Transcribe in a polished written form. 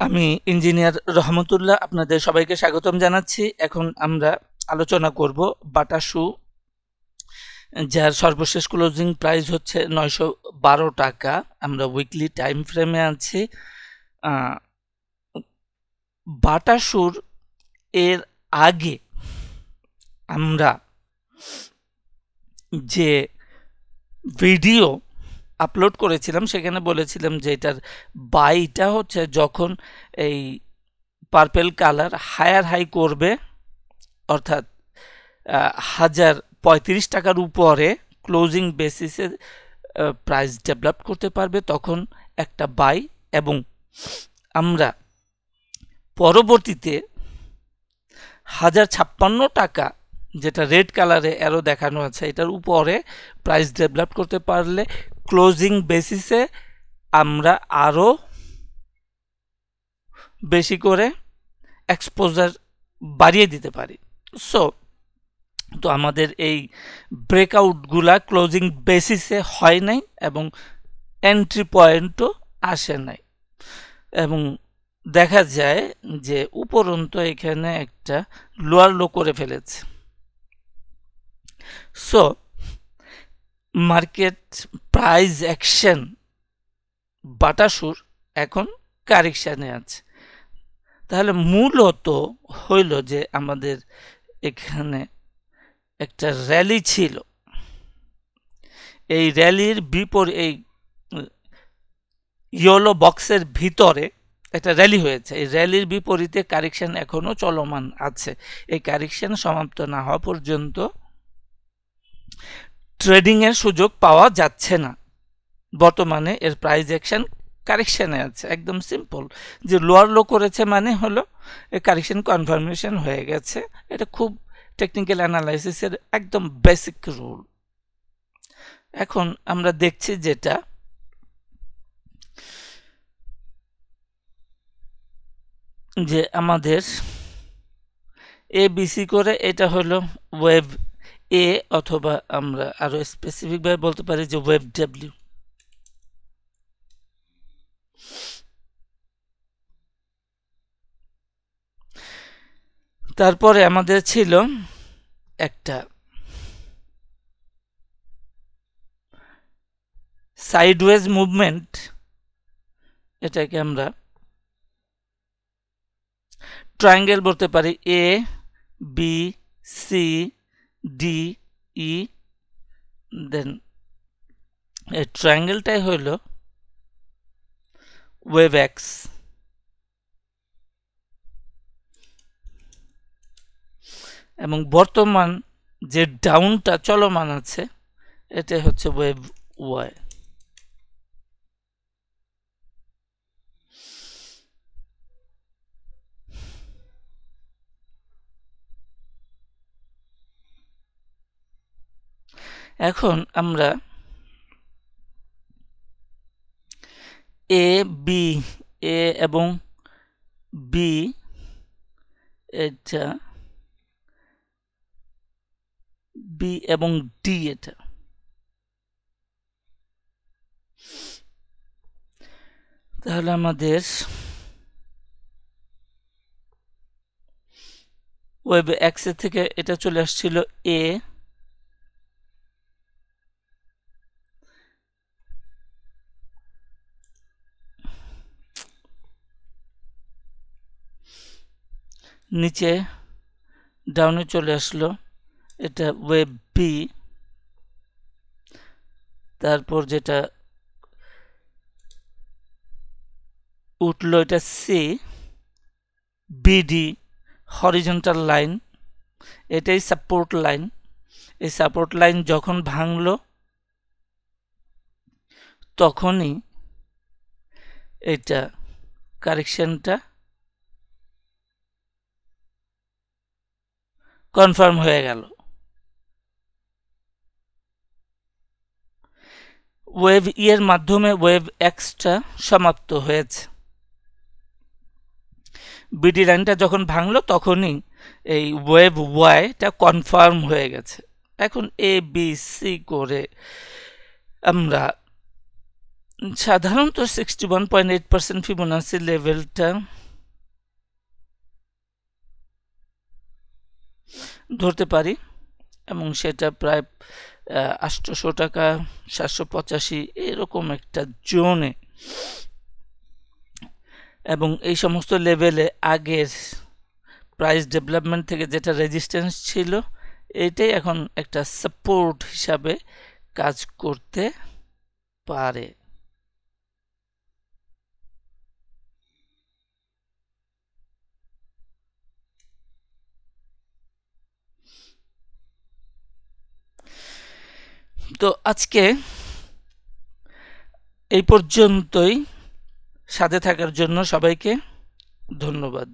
আমি ইঞ্জিনিয়ার রহমতুল্লাহ আপনাদের সবাইকে স্বাগতম জানাচ্ছি। এখন আমরা আলোচনা করব বাটা শু, যার সর্বশেষ ক্লোজিং প্রাইস হচ্ছে 912 টাকা। আমরা উইকলি টাইম ফ্রেমে আছি। বাটা শুর এর আগে আমরা যে ভিডিও আপলোড করেছিলাম সেখানে বলেছিলাম যে এটার বাইটা হচ্ছে যখন এই পার্পেল কালার হায়ার হাই করবে, অর্থাৎ 1035 টাকার উপরে ক্লোজিং বেসিসে প্রাইস ডেভেলপ করতে পারবে, তখন একটা বাই। এবং আমরা পরবর্তীতে 1056 টাকা, যেটা রেড কালারে অ্যারো দেখানো আছে, এটার উপরে প্রাইস ডেভেলপ করতে পারলে ক্লোজিং বেসিসে আমরা আরও বেশি করে এক্সপোজার বাড়িয়ে দিতে পারি। তো আমাদের এই ব্রেকআউটগুলা ক্লোজিং বেসিসে হয় নাই এবং এন্ট্রি পয়েন্টও আসে নাই, এবং দেখা যায় যে উপরন্ত এখানে একটা লোয়ার লো করে ফেলেছে। সো মার্কেট প্রাইস অ্যাকশন বাটা শুর এখন কারেকশানে আছে। তাহলে মূলত হইল যে আমাদের এখানে একটা র্যালি ছিল, এই র্যালির বিপরীত এই ইয়েলো বক্সের ভিতরে একটা র্যালি হয়েছে। এই র্যালির বিপরীতে কারেকশন এখনো চলমান আছে। এই কারেকশন সমাপ্ত না হওয়া পর্যন্ত ট্রেডিং এর সুযোগ পাওয়া যাচ্ছে না। বর্তমানে এর প্রাইস অ্যাকশন কারেকশনে আছে। একদম সিম্পল, যে লোয়ার লো করেছে মানে হলো এই কারেকশন কনফার্মেশন হয়ে গেছে। এটা খুব টেকনিক্যাল অ্যানালাইসিসের একদম বেসিক রুল। এখন আমরা দেখছি যেটা যে আমাদের ABC করে এটা হলো ওয়েভ এ, অথবা আমরা আরো স্পেসিফিকভাবে বলতে পারি যে ওয়েভ ডব্লিউ। তারপরে আমাদের ছিল একটা সাইডওয়েজ মুভমেন্ট, এটাকে আমরা ট্রায়াঙ্গেল বলতে পারি, A B C D E. দেন এই ট্রায়াঙ্গেলটাই হইল ওয়েভ এক্স। এবং বর্তমান যে ডাউনটা চলমান আছে এটা হচ্ছে ওয়েভ ওয়াই। এখন আমরা এ বি, এ এবং বি, এটা বি এবং ডি, এটা তাহলে আমাদের ওয়েব এক্সের থেকে এটা চলে আসছিল এ, নিচে ডাউনে চলে আসলো এটা ওয়েব বি, তারপর যেটা উঠলো এটা সি, বিডি হরিজন্টাল লাইন, এটাই সাপোর্ট লাইন। এই সাপোর্ট লাইন যখন ভাঙলো তখনই এটা কারেকশনটা কনফার্ম হয়ে গেল। ওয়েভ ই এর মাধ্যমে ওয়েভ এক্সটা সমাপ্ত হয়েছে। বিডি লাইনটা যখন ভাঙলো তখনই এই ওয়েভ ওয়াইটা কনফার্ম হয়ে গেছে। এখন এ বি সি করে আমরা সাধারণত 61.8% ফিবোনাসি লেভেলটা ধরতে পারি এবং সেটা প্রায় 800 টাকা 785 এরকম একটা জোনে, এবং এই সমস্ত লেভেলে আগের প্রাইস ডেভেলপমেন্ট থেকে যেটা রেজিস্ট্যান্স ছিল এইটাই এখন একটা সাপোর্ট হিসাবে কাজ করতে পারে। তো আজকে এই পর্যন্তই, সাথে থাকার জন্য সবাইকে ধন্যবাদ।